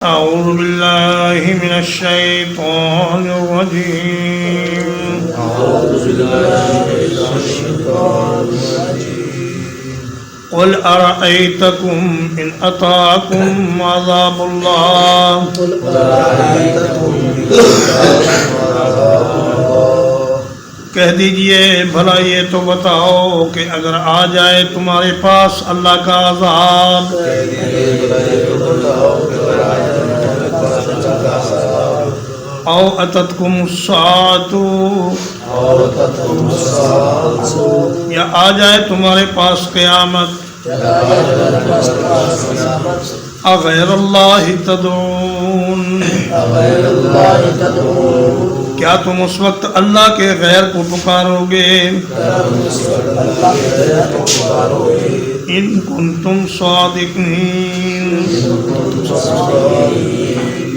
أعوذ بالله من الشيطان الرجيم. قل أرأيتكم إن أتاكم عذاب الله کہہ دیجئے بھلا یہ تو بتاؤ کہ اگر آ جائے تمہارے پاس اللہ کا عذاب او اتتکم الساعۃ یا آ جائے تمہارے پاس قیامت اغیر اللہ تدعون کیا تم اس وقت اللہ کے غیر کو پکارو گے ان کنتم صادقین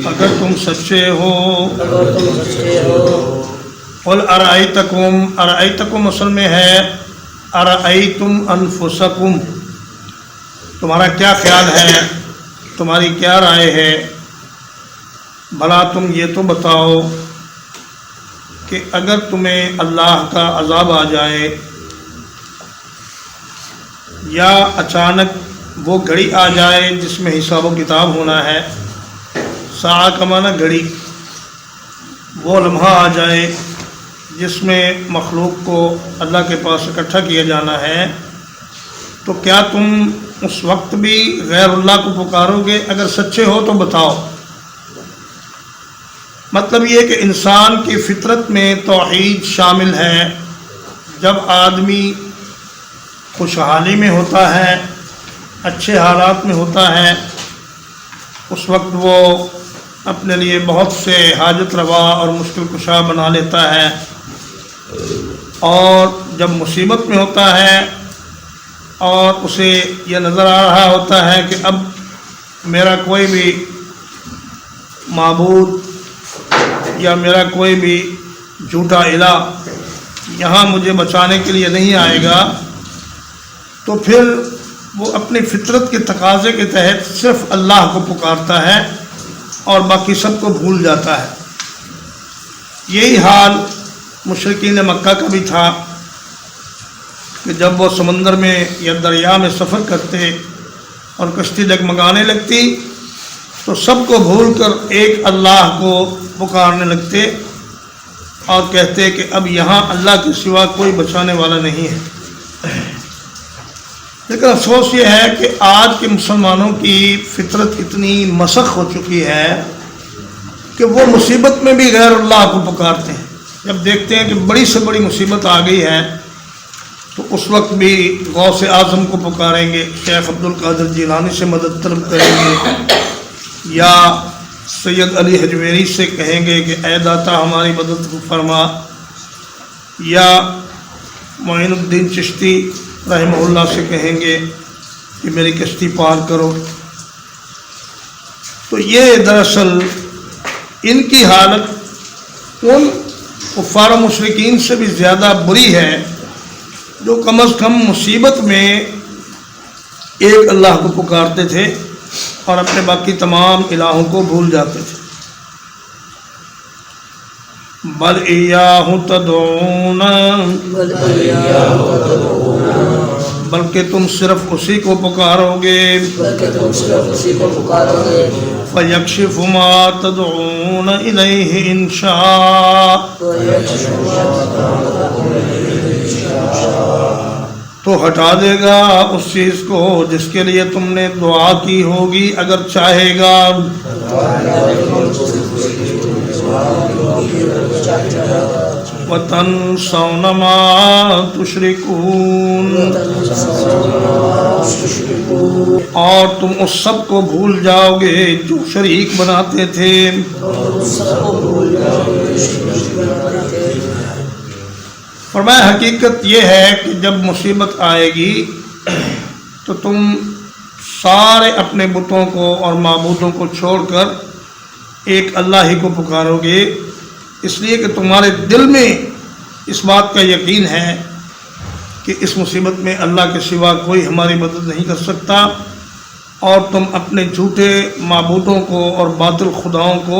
اگر تم سچے ہو قل ارائیتکم اصل میں ہے ارائیتم انفسکم تمہارا کیا خیال ہے تمہاری کیا رائے ہے بھلا تم یہ تو بتاؤ کہ اگر تمہیں اللہ کا عذاب آ جائے یا اچانک وہ گھڑی آ جائے جس میں حساب و کتاب ہونا ہے ساعہ کا معنی گھڑی وہ لمحہ آ جائے جس میں مخلوق کو اللہ کے پاس اکٹھا کیا جانا ہے تو کیا تم اس وقت بھی غیر اللہ کو پکارو گے اگر سچے ہو تو بتاؤ مطلب یہ کہ انسان کی فطرت میں توحید شامل ہے جب آدمی خوشحالی میں ہوتا ہے اچھے حالات میں ہوتا ہے اس وقت وہ اپنے لیے بہت سے حاجت روا اور مشکل کشا بنا لیتا ہے اور جب مصیبت میں ہوتا ہے اور اسے یہ نظر آ رہا ہوتا ہے کہ اب میرا کوئی بھی معبود یا میرا کوئی بھی جھوٹا الہ یہاں مجھے بچانے کے لیے نہیں آئے گا تو پھر وہ اپنی فطرت کے تقاضے کے تحت صرف اللہ کو پکارتا ہے اور باقی سب کو بھول جاتا ہے یہی حال مشرکین مکہ کا بھی تھا کہ جب وہ سمندر میں یا دریا میں سفر کرتے اور کشتی ڈگمگانے لگتی تو سب کو بھول کر ایک اللہ کو پکارنے لگتے اور کہتے کہ اب یہاں اللہ کے سوا کوئی بچانے والا نہیں ہے لیکن افسوس یہ ہے کہ آج کے مسلمانوں کی فطرت اتنی مسخ ہو چکی ہے کہ وہ مصیبت میں بھی غیر اللہ کو پکارتے ہیں جب دیکھتے ہیں کہ بڑی سے بڑی مصیبت آ گئی ہے تو اس وقت بھی غوث اعظم کو پکاریں گے شیخ عبد القادر جیلانی سے مدد طلب کریں گے یا سید علی حجویری سے کہیں گے کہ اے داتا ہماری مدد فرما یا معین الدین چشتی رحمہ اللہ سے کہیں گے کہ میری کشتی پار کرو تو یہ دراصل ان کی حالت ان کفار و مشرکین سے بھی زیادہ بری ہے جو کم از کم مصیبت میں ایک اللہ کو پکارتے تھے اور اپنے باقی تمام الہوں کو بھول جاتے تھے بل ایاہ تدعون بلکہ تم صرف اسی کو پکارو گے فیکشف ما تدعون الیہ ان شاء تو ہٹا دے گا اس چیز کو جس کے لیے تم نے دعا کی ہوگی اگر چاہے گا وَتَنْسَوْنَ مَا تُشْرِكُونَ اور تم اس سب کو بھول جاؤ گے جو شریک بناتے تھے فرمایا حقیقت یہ ہے کہ جب مصیبت آئے گی تو تم سارے اپنے بتوں کو اور معبودوں کو چھوڑ کر ایک اللہ ہی کو پکارو گے اس لیے کہ تمہارے دل میں اس بات کا یقین ہے کہ اس مصیبت میں اللہ کے سوا کوئی ہماری مدد نہیں کر سکتا اور تم اپنے جھوٹے معبودوں کو اور باطل خداؤں کو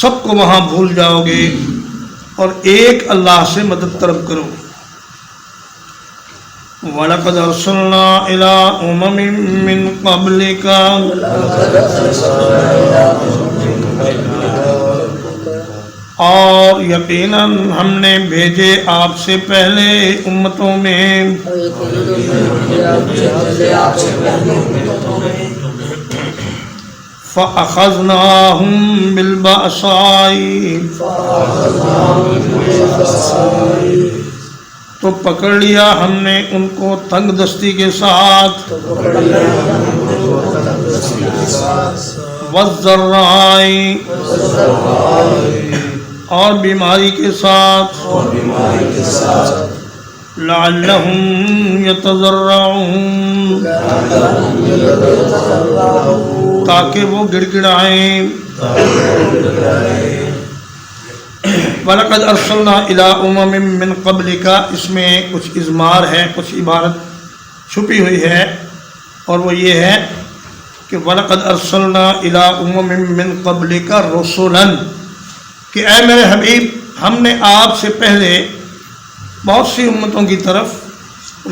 سب کو وہاں بھول جاؤ گے اور ایک اللہ سے مدد طلب کرو۔ وَلَقَدْ أَرْسَلْنَا إِلَىٰ أُمَمٍ مِّن قَبْلِكَ اور یقیناً ہم نے بھیجے آپ سے پہلے امتوں میں فَأَخَذْنَاهُمْ بِالْبَأْسَاءِ تو پکڑ لیا ہم نے ان کو تنگ دستی کے ساتھ، وَالضَّرَّاءِ اور بیماری کے ساتھ، لَعَلَّهُمْ يَتَضَرَّعُونَ تاکہ وہ گڑ گڑائیں۔ وَلَقَدْ أَرْسَلْنَا إِلَىٰ أُمَمٍ مِّن قَبْلِكَ، اس میں کچھ اضمار ہے، کچھ عبارت چھپی ہوئی ہے، اور وہ یہ ہے کہ وَلَقَدْ أَرْسَلْنَا إِلَىٰ أُمَمٍ مِّن قَبْلِكَ رُسُلًا، کہ اے میرے حبیب ہم نے آپ سے پہلے بہت سی امتوں کی طرف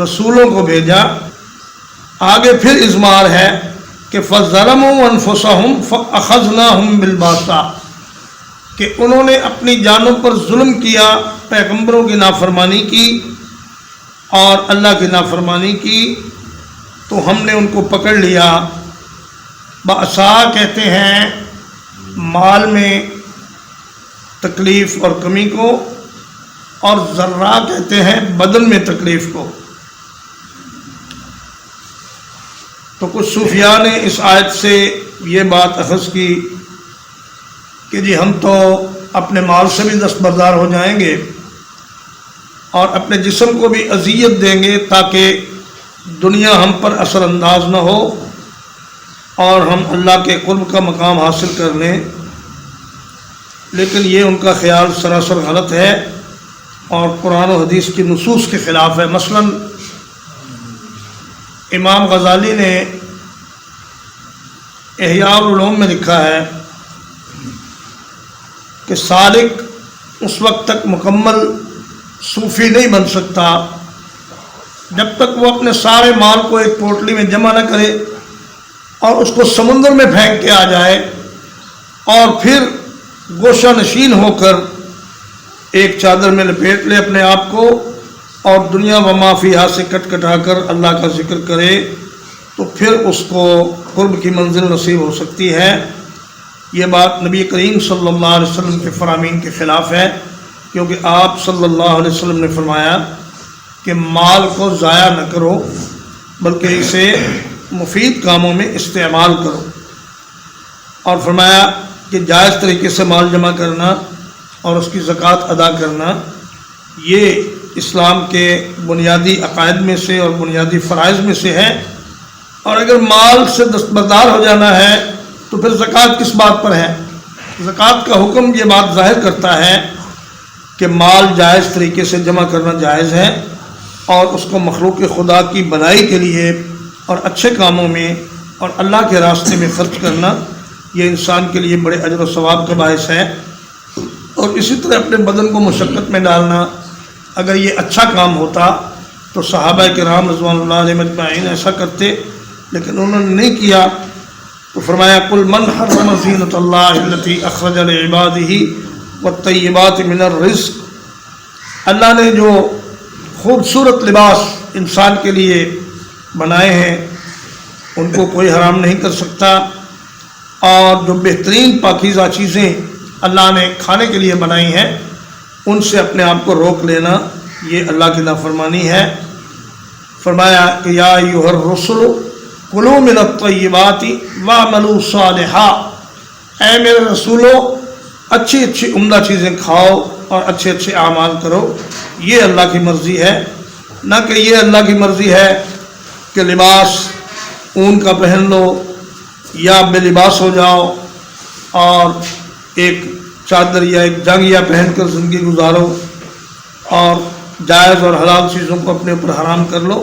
رسولوں کو بھیجا۔ آگے پھر اضمار ہے کہ فَظَلَمُوا أَنفُسَهُمْ فَأَخَذْنَاهُمْ بِالْبَأْسَاءِ، کہ انہوں نے اپنی جانوں پر ظلم کیا، پیغمبروں کی نافرمانی کی اور اللہ کی نافرمانی کی، تو ہم نے ان کو پکڑ لیا۔ بأسا کہتے ہیں مال میں تکلیف اور کمی کو، اور ذرہ کہتے ہیں بدن میں تکلیف کو۔ تو کچھ صوفیاء نے اس آیت سے یہ بات اخذ کی کہ جی ہم تو اپنے مال سے بھی دستبردار ہو جائیں گے اور اپنے جسم کو بھی اذیت دیں گے تاکہ دنیا ہم پر اثر انداز نہ ہو اور ہم اللہ کے قرب کا مقام حاصل کر لیں، لیکن یہ ان کا خیال سراسر غلط ہے اور قرآن و حدیث کی نصوص کے خلاف ہے۔ مثلا امام غزالی نے احیاء العلوم میں لکھا ہے کہ سالک اس وقت تک مکمل صوفی نہیں بن سکتا جب تک وہ اپنے سارے مال کو ایک پوٹلی میں جمع نہ کرے اور اس کو سمندر میں پھینک کے آ جائے اور پھر گوشہ نشین ہو کر ایک چادر میں لپیٹ لے اپنے آپ کو اور دنیا و ما فیہا سے کٹ کٹا کر اللہ کا ذکر کرے، تو پھر اس کو قرب کی منزل نصیب ہو سکتی ہے۔ یہ بات نبی کریم صلی اللہ علیہ وسلم کے فرامین کے خلاف ہے، کیونکہ آپ صلی اللہ علیہ وسلم نے فرمایا کہ مال کو ضائع نہ کرو بلکہ اسے مفید کاموں میں استعمال کرو، اور فرمایا کہ جائز طریقے سے مال جمع کرنا اور اس کی زکوٰۃ ادا کرنا یہ اسلام کے بنیادی عقائد میں سے اور بنیادی فرائض میں سے ہے، اور اگر مال سے دستبردار ہو جانا ہے تو پھر زکوٰۃ کس بات پر ہے؟ زکوٰۃ کا حکم یہ بات ظاہر کرتا ہے کہ مال جائز طریقے سے جمع کرنا جائز ہے اور اس کو مخلوق خدا کی بھلائی کے لیے اور اچھے کاموں میں اور اللہ کے راستے میں خرچ کرنا یہ انسان کے لیے بڑے اجر و ثواب کا باعث ہے۔ اور اسی طرح اپنے بدن کو مشقت میں ڈالنا، اگر یہ اچھا کام ہوتا تو صحابہ کرام رضوان اللہ علیہ مجمعین ایسا کرتے، لیکن انہوں نے نہیں کیا، تو فرمایا قل من حرم زینۃ اللہ التی اخرج لعبادہ والطیبات من الرزق، اللہ نے جو خوبصورت لباس انسان کے لیے بنائے ہیں ان کو کوئی حرام نہیں کر سکتا، اور جو بہترین پاکیزہ چیزیں اللہ نے کھانے کے لیے بنائی ہیں ان سے اپنے آپ کو روک لینا یہ اللہ کی نافرمانی ہے۔ فرمایا کہ یا ایھا الرسل کلوا من الطیبات واعملوا صالحا، اے میرے رسولو اچھی اچھی عمدہ چیزیں کھاؤ اور اچھے اچھے اعمال کرو، یہ اللہ کی مرضی ہے، نہ کہ یہ اللہ کی مرضی ہے کہ لباس اون کا پہن لو یا بے لباس ہو جاؤ اور ایک چادر یا ایک جنگیا پہن کر زندگی گزارو اور جائز اور حلال چیزوں کو اپنے اوپر حرام کر لو،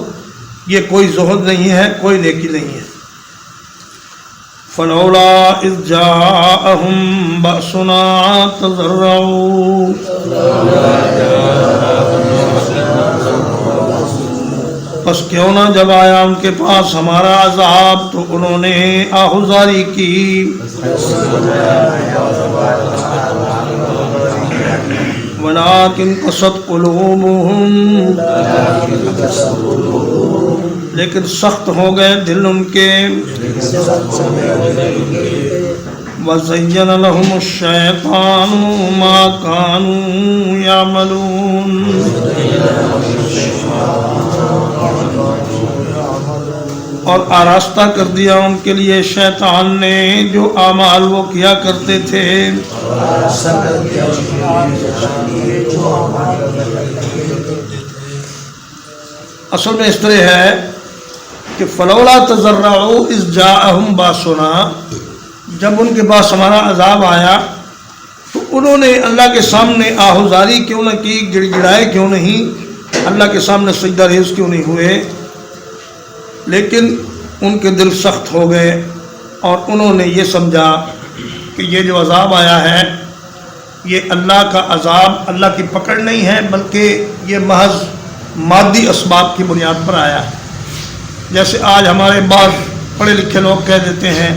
یہ کوئی زہد نہیں ہے، کوئی نیکی نہیں ہے۔ فلولا اذ جاءهم بأسنا تضرعوا پس کیوں نہ جب آیا ان کے پاس ہمارا عذاب تو انہوں نے آہوزاری کی. ولیکن قست قلوبہم لیکن سخت ہو گئے دل ان کے. وَزَيَّنَ لَهُمُ الشَّيْطَانُ مَا كَانُوا يَعْمَلُونَ اور آراستہ کر دیا ان کے لیے شیطان نے جو اعمال وہ کیا کرتے تھے. اصل میں اس طرح ہے کہ فلولا تضرعوا اذ جاءهم باسنا، جب ان کے پاس ہمارا عذاب آیا تو انہوں نے اللہ کے سامنے آہوزاری کیوں نہ کی، گڑ گڑائے کیوں نہیں، اللہ کے سامنے سجدہ ریز کیوں نہیں ہوئے. لیکن ان کے دل سخت ہو گئے اور انہوں نے یہ سمجھا کہ یہ جو عذاب آیا ہے یہ اللہ کا عذاب، اللہ کی پکڑ نہیں ہے، بلکہ یہ محض مادی اسباب کی بنیاد پر آیا ہے. جیسے آج ہمارے بعض پڑھے لکھے لوگ کہہ دیتے ہیں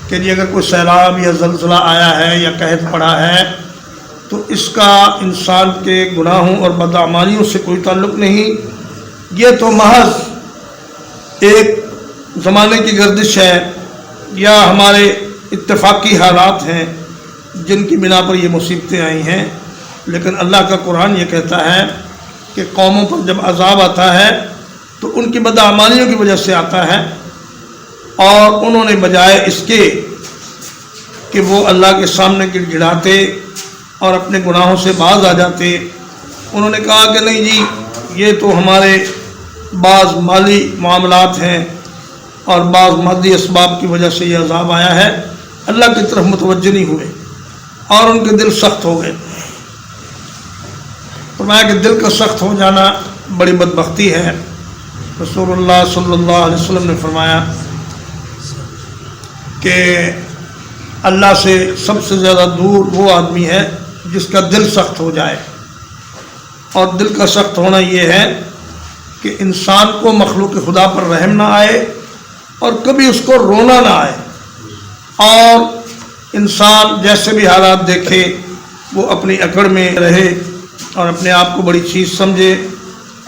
کہ جی اگر کوئی سیلاب یا زلزلہ آیا ہے یا قحط پڑا ہے تو اس کا انسان کے گناہوں اور بدعمالیوں سے کوئی تعلق نہیں، یہ تو محض ایک زمانے کی گردش ہے یا ہمارے اتفاقی حالات ہیں جن کی بنا پر یہ مصیبتیں آئی ہیں. لیکن اللہ کا قرآن یہ کہتا ہے کہ قوموں پر جب عذاب آتا ہے تو ان کی بدعمالیوں کی وجہ سے آتا ہے، اور انہوں نے بجائے اس کے کہ وہ اللہ کے سامنے گڑ گڑاتے اور اپنے گناہوں سے باز آ جاتے، انہوں نے کہا کہ نہیں جی یہ تو ہمارے بعض مالی معاملات ہیں اور بعض مادی اسباب کی وجہ سے یہ عذاب آیا ہے، اللہ کی طرف متوجہ نہیں ہوئے اور ان کے دل سخت ہو گئے. فرمایا کہ دل کا سخت ہو جانا بڑی بدبختی ہے. رسول اللہ صلی اللہ علیہ وسلم نے فرمایا کہ اللہ سے سب سے زیادہ دور وہ آدمی ہے جس کا دل سخت ہو جائے. اور دل کا سخت ہونا یہ ہے کہ انسان کو مخلوق خدا پر رحم نہ آئے اور کبھی اس کو رونا نہ آئے، اور انسان جیسے بھی حالات دیکھے وہ اپنی اکڑ میں رہے اور اپنے آپ کو بڑی چیز سمجھے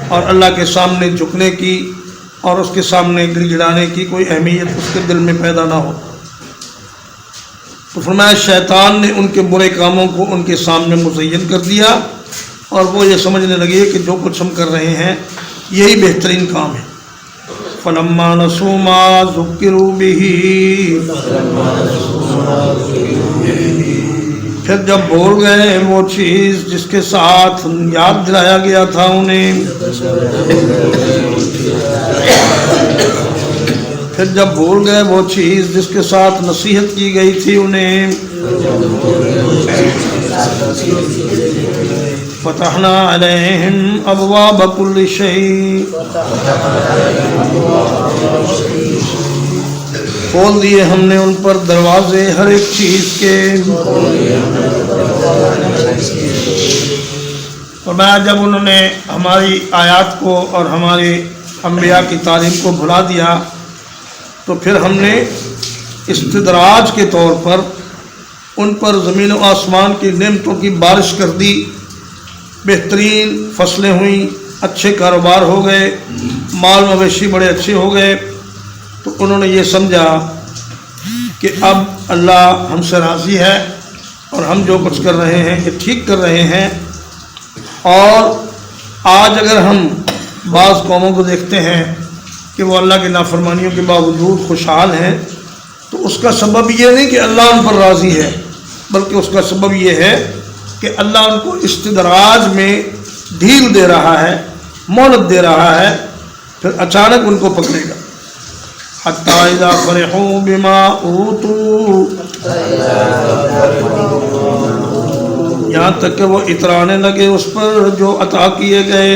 اور اللہ کے سامنے جھکنے کی اور اس کے سامنے گڑ گڑانے کی کوئی اہمیت اس کے دل میں پیدا نہ ہو. تو فرمایا شیطان نے ان کے برے کاموں کو ان کے سامنے مزین کر دیا اور وہ یہ سمجھنے لگے کہ جو کچھ ہم کر رہے ہیں یہی بہترین کام ہے. فَلَمَّا نَسُوا مَا ذُكِّرُوا بِهِ، پھر جب بھول گئے وہ چیز جس کے ساتھ یاد دلایا گیا تھا انہیں، پھر جب بھول گئے وہ چیز جس کے ساتھ نصیحت کی گئی تھی انہیں، فتحنا علیہم ابواب کل شیء، کھول دیے ہم نے ان پر دروازے ہر ایک چیز کے. فرمایا جب انہوں نے ہماری آیات کو اور ہمارے انبیاء کی تعلیم کو بھلا دیا تو پھر ہم نے استدراج کے طور پر ان پر زمین و آسمان کی نعمتوں کی بارش کر دی. بہترین فصلیں ہوئیں، اچھے کاروبار ہو گئے، مال مویشی بڑے اچھے ہو گئے. تو انہوں نے یہ سمجھا کہ اب اللہ ہم سے راضی ہے اور ہم جو کچھ کر رہے ہیں یہ ٹھیک کر رہے ہیں. اور آج اگر ہم بعض قوموں کو دیکھتے ہیں کہ وہ اللہ کی نافرمانیوں کے باوجود خوشحال ہیں تو اس کا سبب یہ نہیں کہ اللہ ان پر راضی ہے، بلکہ اس کا سبب یہ ہے کہ اللہ ان کو استدراج میں ڈھیل دے رہا ہے، مہلت دے رہا ہے، پھر اچانک ان کو پکڑے گا. حتی اذا فرحوا بما اوتوا، یہاں تک کہ وہ اترانے لگے اس پر جو عطا کیے گئے.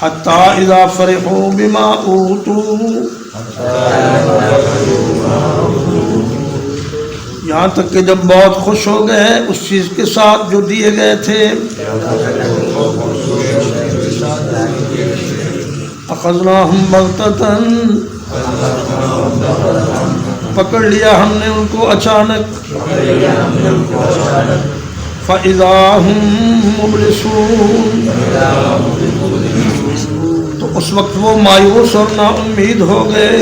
حتی اذا فرحوا بما اوتوا، یہاں تک کہ جب بہت خوش ہو گئے اس چیز کے ساتھ جو دیے گئے تھے، اخذناہم بغتۃ، پکڑ لیا ہم نے ان کو اچانک، فَإِذَا هُمْ مُبْلِسُونَ، تو اس وقت وہ مایوس اور نا امید ہو گئے۔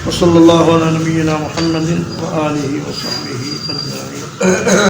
وصلی اللہ علی نبینا محمد وآلہ وصحبہ اجمعین۔